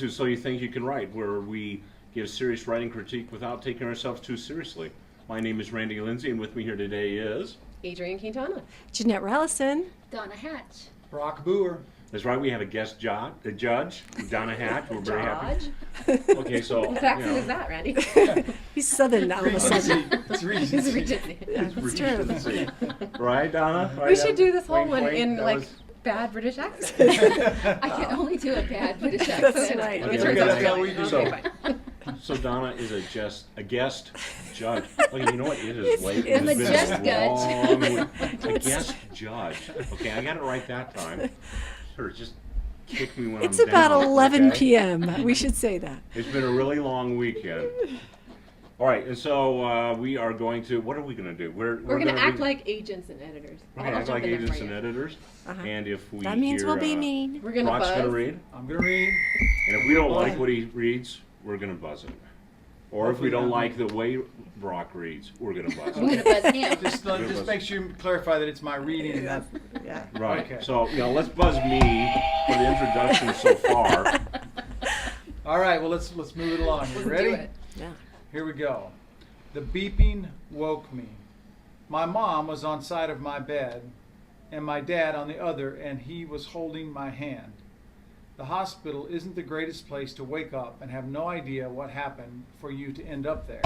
to So You Think You Can Write, where we give serious writing critique without taking ourselves too seriously. My name is Lindsay, and with me here today is... Adrienne Quintana. Janette, Rallison. Donna Hatch. Booher. That's right, we have a guest judge, Donna Hatch. We're very happy. Judge? Okay, so... What accent is that, Randy? He's Southern all of a sudden. It's It's Regency. Regency. That's true. Right, Donna? Right, We should do this whole wink, one wink, in that like was- bad British accent. I can only do a bad British accent. That's right. Okay, It turns that's out how really- we do okay, so. fine. So Donna is a guest judge. Okay, you know what? It is late. It's I'm a just judge. A guest judge. Okay, I got it right that time. Sure, just kick me when It's I'm about down. 11 okay? p.m. We should say that. It's been a really long weekend. All right, and so we are going to. What are we going to do? We're going to act read- like agents and editors. We're I'll going to act jump like in there agents for and you. editors. Uh-huh. And if we That means hear, we'll be mean. We're going to Brock's buzz. going to read, I'm going to read. and if we don't like what he reads, we're going to buzz him. Or if we Hopefully don't not. like the way Brock reads, we're going to buzz I'm him. gonna buzz him. Just make sure you clarify that it's my reading. Yeah. Right. Okay. So, let's buzz me for the introduction so far. All right, well, let's move it along. You Let's ready? do it. Yeah. Here we go. The beeping woke me. My mom was on side of my bed, and my dad on the other, and he was holding my hand. The hospital isn't the greatest place to wake up and have no idea what happened for you to end up there.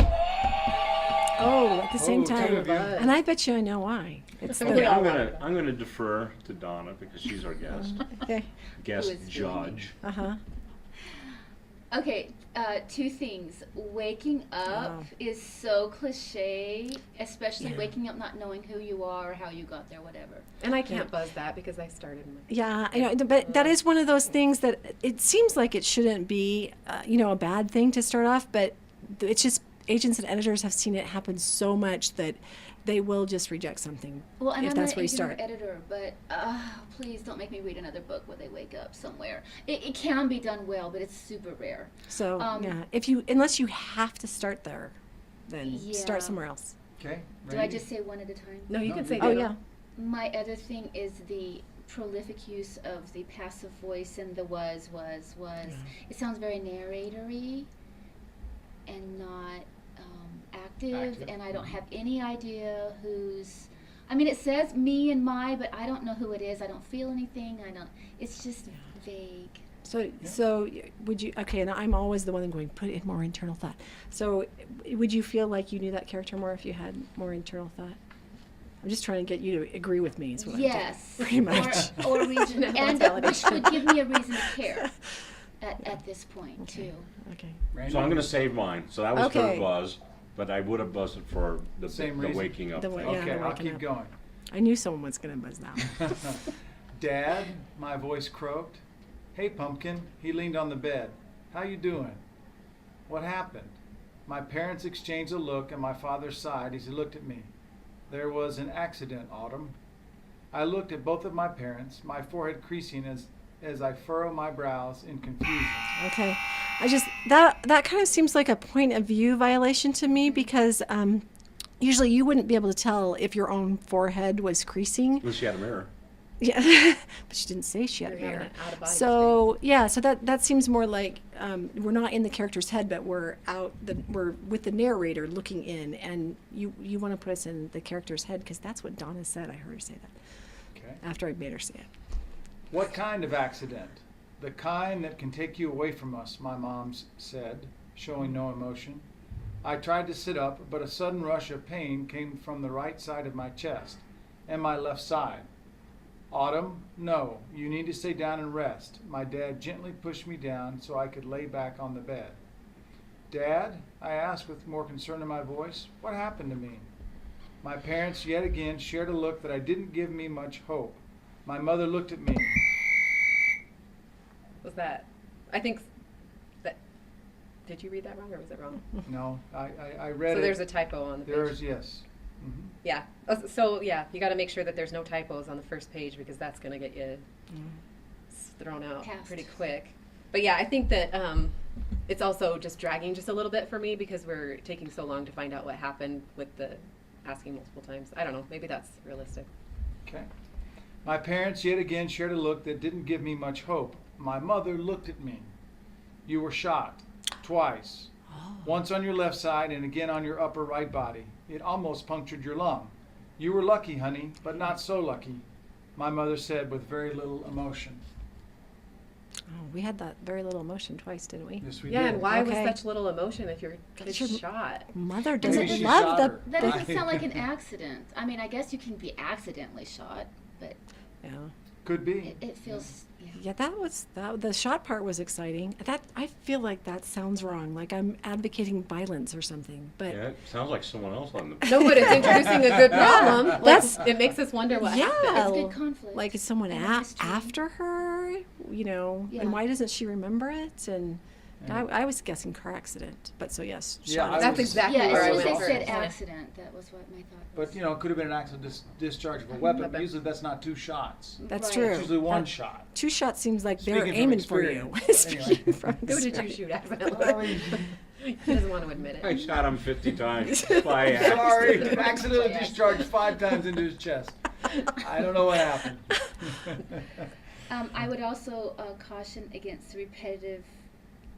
Oh, at the same Oh, two time. of you. And I bet you I know why. It's Okay, the, I'm gonna defer to Donna because she's our guest okay. guest Who is judge. Uh-huh. Okay, two things. Waking up Wow. is so cliche, especially Yeah. waking up not knowing who you are or how you got there, whatever. And I can't buzz that because I started my... Yeah, I know, but that is one of those things that it seems like it shouldn't be, a bad thing to start off, but it's just agents and editors have seen it happen so much that they will just reject something Well, and if I'm that's not where an you agent or start. editor, but please don't make me read another book where they wake up somewhere. It can be done well, but it's super rare. So Um, yeah, unless you have to start there, then Yeah. start somewhere else. Okay? Do I just say one at a time? No, you No, can say you- Oh that. yeah. My other thing is the prolific use of the passive voice and the was. It sounds very narratory and not active, and I don't have any idea who's. I mean, it says me and my, but I don't know who it is. I don't feel anything. It's just vague. So would you? Okay, and I'm always the one going put in more internal thought. So would you feel like you knew that character more if you had more internal thought? I'm just trying to get you to agree with me. Is what Yes, I'm doing, pretty much. or reason, and which would give me a reason to care at this point too. Okay. Randy? So I'm gonna save mine. So that was Okay. her buzz, but I would have buzzed it for the Same the reason? waking up The thing. wa- yeah. Okay, I'll waking keep up. going. I knew someone was going to buzz now. Dad, my voice croaked. Hey, Pumpkin. He leaned on the bed. How you doing? What happened? My parents exchanged a look, and my father sighed as he looked at me. There was an accident, Autumn. I looked at both of my parents, my forehead creasing as I furrow my brows in confusion. Okay. I just that kind of seems like a point of view violation to me because usually you wouldn't be able to tell if your own forehead was creasing. Unless she had a mirror. Yeah, but she didn't say she had a You're having mirror. an out-of-body So yeah, so that seems more like we're not in the character's head, but we're we're with the narrator looking in, and you want to put us in the character's head because that's what Donna said. I heard her say that Okay. after I made her say it. What kind of accident? The kind that can take you away from us, my mom said, showing no emotion. I tried to sit up, but a sudden rush of pain came from the right side of my chest and my left side. Autumn, no, you need to stay down and rest. My dad gently pushed me down so I could lay back on the bed. Dad, I asked with more concern in my voice, what happened to me? My parents yet again shared a look that didn't give me much hope. My mother looked at me. Was that? I think that. Did you read that wrong or was it wrong? No, I read it. So there's a typo on the page. There's, yes. Mhm. Yeah. So yeah, you got to make sure that there's no typos on the first page because that's going to get you thrown out Passed. pretty quick. But yeah, I think that it's also just dragging just a little bit for me because we're taking so long to find out what happened with the asking multiple times. I don't know. Maybe that's realistic. Okay. My parents yet again shared a look that didn't give me much hope. My mother looked at me. You were shot twice. Once on your left side and again on your upper right body. It almost punctured your lung. You were lucky, honey, but not so lucky, my mother said with very little emotion. Oh, we had that very little emotion twice, didn't we? Yes, we Yeah, did. and why Okay. was such little emotion if your kid's your- shot? Mother Maybe doesn't she love shot the. her. That the doesn't sound like an accident. I mean, I guess you can be accidentally shot, but yeah. Could be. it feels. Yeah. Yeah, the shot part was exciting. That I feel like that sounds wrong, like I'm advocating violence or something. But Yeah, it sounds like someone else on the. No, but it's introducing a good problem. Like, That's- it makes us wonder what Yeah. happened. It's good conflict. like, is someone and a mystery. after her? You know, Yeah. and why doesn't she remember it? And Yeah. I was guessing car accident, but so yes, Yeah, shot I is- That's was- exactly Yeah, where as I soon as went they said first. accident, that was what my thought was. But, you know, it could have been an accident discharge of a weapon, but Weapon. usually that's not 2 shots. That's Right. true. It's usually 1 That- shot. 2 shots seems like they're Speaking from aiming for you. experience. Speaking from Who did you experience. shoot Well, accidentally? He doesn't want to admit I it. shot him 50 times by Sorry, accident. accidentally discharged 5 times into his chest. I don't know what happened. I would also caution against repetitive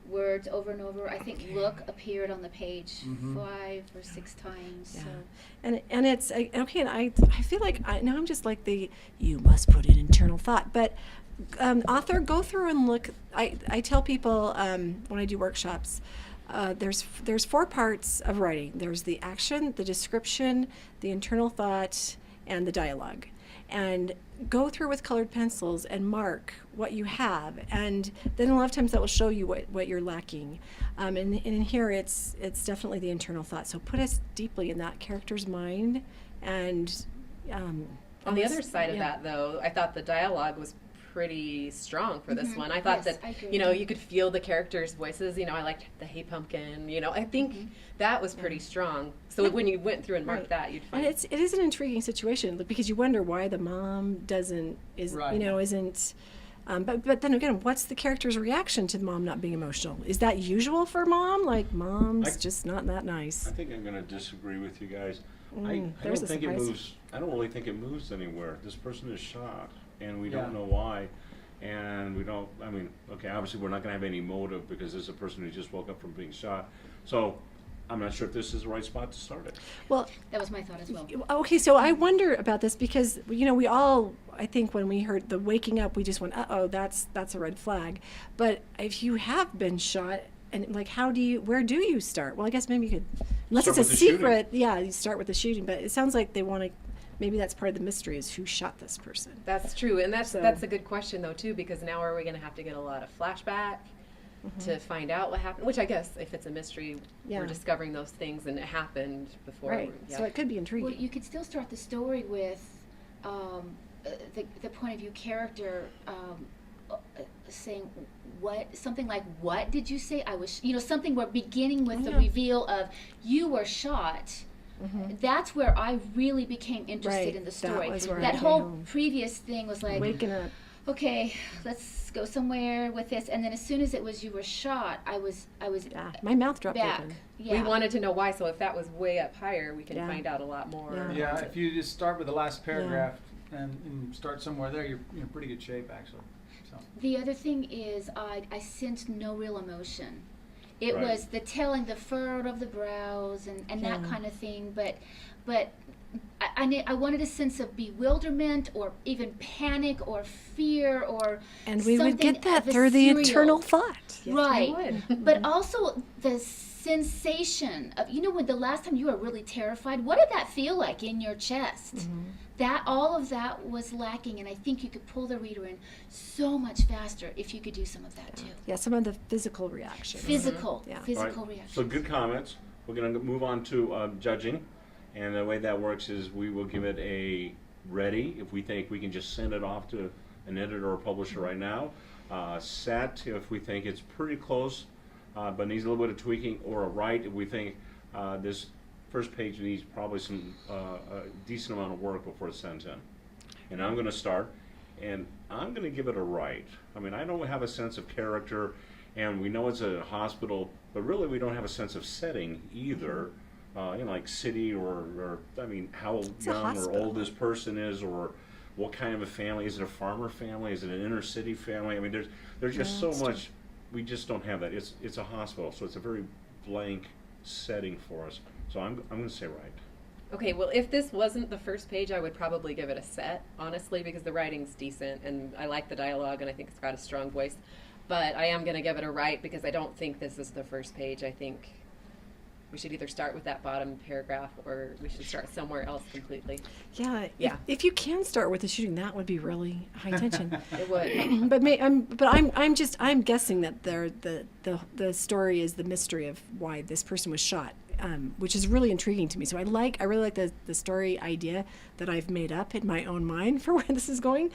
words over and over. I think "look" appeared on the page Mhm. 5 or 6 times. Yeah. So. And it's okay. And I feel like now I'm just like you must put in internal thought. But author, go through and look. I tell people when I do workshops, there's 4 parts of writing. There's the action, the description, the internal thought, and the dialogue. And go through with colored pencils and mark what you have, and then a lot of times that will show you what you're lacking. And in here it's definitely the internal thought. So put us deeply in that character's mind, and On the other side of that, though, I thought the dialogue was pretty strong for this Mhm. one. I thought Yes, that, I agree. you know, you could feel the characters' voices. You know, I liked the "Hey Pumpkin." You know, I think that was pretty strong. So when you went through and marked Right. that, you'd find And it is an intriguing situation because you wonder why the mom isn't. But then again, what's the character's reaction to the mom not being emotional? Is that usual for mom? Like mom's just not that nice. I think I'm going to disagree with you guys. I there's don't a think it surprise. moves. I don't really think it moves anywhere. This person is shot, and we Yeah. don't know why. And we don't. I mean, okay, obviously we're not going to have any motive because there's a person who just woke up from being shot. So I'm not sure if this is the right spot to start it. Well, That was my thought as well. okay, so I wonder about this because we all, I think when we heard the waking up, we just went, uh-oh, that's a red flag. But if you have been shot, and like, where do you start? Well, I guess maybe you could, unless Start it's a with the shooting. secret, yeah, you start with the shooting. But it sounds like they want to, maybe that's part of the mystery is who shot this person. That's true, and that's So- a good question though too, because now are we going to have to get a lot of flashback to find out what happened? Which I guess if it's a mystery, Yeah. we're discovering those things and it happened before. Right. Yeah. So it could be intriguing. Well, you could still start the story with the point of view character saying something like, "What did you say? I was," something. We're beginning with the Yeah. reveal of "you were shot." That's where I really became interested Right. in the That story. was where I That came whole home. previous thing was like, Waking up. okay, let's go somewhere with this. And then as soon as it was "you were shot," I was Yeah, my mouth dropped back. open. Yeah. We wanted to know why, so if that was way up higher, we can Yeah. find out a lot more. Yeah. Yeah, if you just start with the last paragraph and start somewhere there, you're in pretty good shape, actually. So. The other thing is I sensed no real emotion. It Right. was the telling, the furrow of the brows and that Yeah. kind of thing, but I wanted a sense of bewilderment or even panic or fear or And we would something get that of through the ethereal. internal thought. Yes, we Right. would. But also the sensation of, when the last time you were really terrified, what did that feel like in your chest? That all of that was lacking, and I think you could pull the reader in so much faster if you could do some of that too. Yeah, some of the physical reactions. Physical, Yeah. physical Right. reactions. So good comments. We're going to move on to judging. And the way that works is we will give it a ready if we think we can just send it off to an editor or publisher right now. Set if we think it's pretty close but needs a little bit of tweaking, or a right if we think this first page needs probably some a decent amount of work before it's sent in. And I'm going to start, and I'm going to give it a right. I mean, I don't have a sense of character, and we know it's a hospital, but really we don't have a sense of setting either. Like city or I mean, how It's a young or hospital. old this person is, or what kind of a family. Is it a farmer family? Is it an inner city family? I mean, there's just Yeah, so that's much we just don't have that. It's a hospital, so it's a very blank setting for us. So I'm going to say right. Okay, well, if this wasn't the first page, I would probably give it a set, honestly, because the writing's decent, and I like the dialogue, and I think it's got a strong voice. But I am going to give it a right, because I don't think this is the first page. I think we should either start with that bottom paragraph, or we should start somewhere else completely. Yeah. Yeah. If you can start with the shooting, that would be really high tension. It would. but I'm guessing that the story is the mystery of why this person was shot, which is really intriguing to me. So I really like the story idea that I've made up in my own mind for where this is going.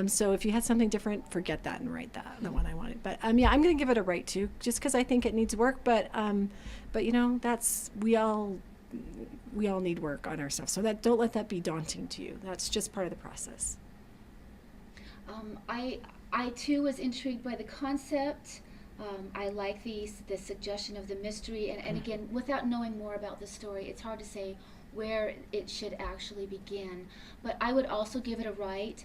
So if you had something different, forget that and write the one I wanted. But yeah, I'm going to give it a right too, just because I think it needs work. But you know, that's we all need work on ourselves. So don't let that be daunting to you. That's just part of the process. I too was intrigued by the concept. I like the suggestion of the mystery, and again, without knowing more about the story, it's hard to say where it should actually begin. But I would also give it a right,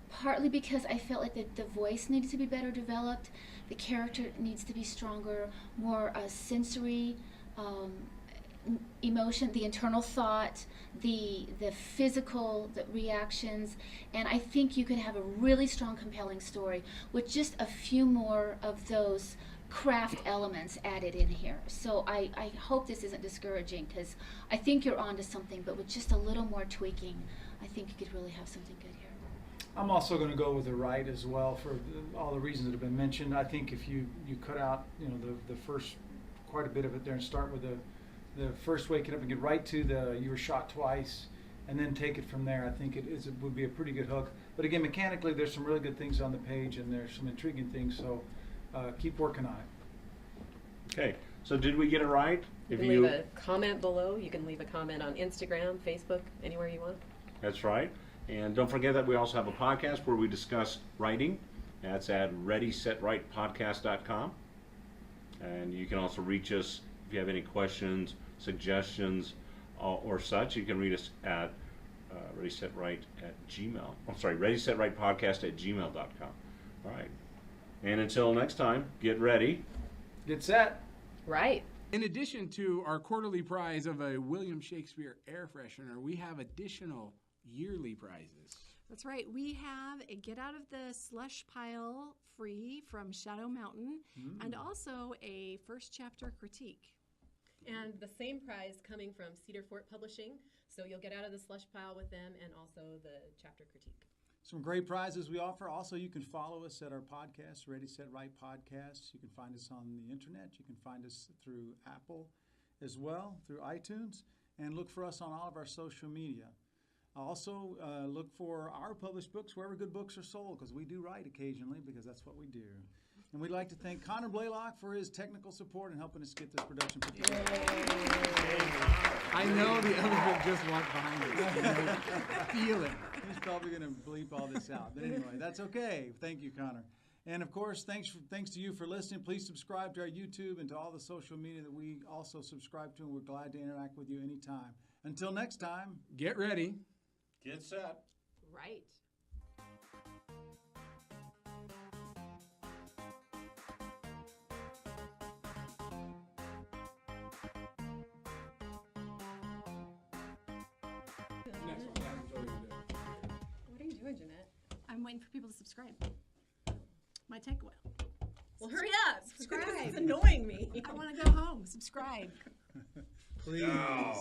partly because I felt like the voice needed to be better developed, the character needs to be stronger, more sensory emotion, the internal thought, the physical, the reactions, and I think you could have a really strong, compelling story with just a few more of those craft elements added in here. So I hope this isn't discouraging, because I think you're onto something, but with just a little more tweaking, I think you could really have something good here. I'm also going to go with the right as well for all the reasons that have been mentioned. I think if you cut out, you know, the first quite a bit of it there and start with the first waking up and get right to you were shot twice, and then take it from there, I think it would be a pretty good hook. But again, mechanically, there's some really good things on the page, and there's some intriguing things, so keep working on it. Okay, so did we get it right? You can leave a comment below. You can leave a comment on Instagram, Facebook, anywhere you want. That's right. And don't forget that we also have a podcast where we discuss writing. That's at readysetwritepodcast.com. And you can also reach us if you have any questions, suggestions, or such. You can read us at readysetwritepodcast@gmail.com. All right. And until next time, get ready. Get set. Right. In addition to our quarterly prize of a William Shakespeare air freshener, we have additional yearly prizes. That's right. We have a Get Out of the Slush Pile free from Shadow Mountain, and also a first chapter critique. And the same prize coming from Cedar Fort Publishing. So you'll get out of the slush pile with them, and also the chapter critique. Some great prizes we offer. Also, you can follow us at our podcast, Ready, Set, Right Podcast. You can find us on the internet. You can find us through Apple as well, through iTunes, and look for us on all of our social media. Also, look for our published books wherever good books are sold, because we do write occasionally, because that's what we do. And we'd like to thank Connor BLAYLOCK for his technical support and helping us get this production put together. I know the elephant just walked behind us. Feel it. He's probably going to bleep all this out. But anyway, that's okay. Thank you, Connor. And of course, thanks to you for listening. Please subscribe to our YouTube and to all the social media that we also subscribe to, and we're glad to interact with you anytime. Until next time, Get ready. Get set. Right. Next one. What are you doing, Janette? I'm waiting for people to subscribe. My takeaway. Well, hurry up. Subscribe. This is annoying me. I want to go home. Subscribe. please. No.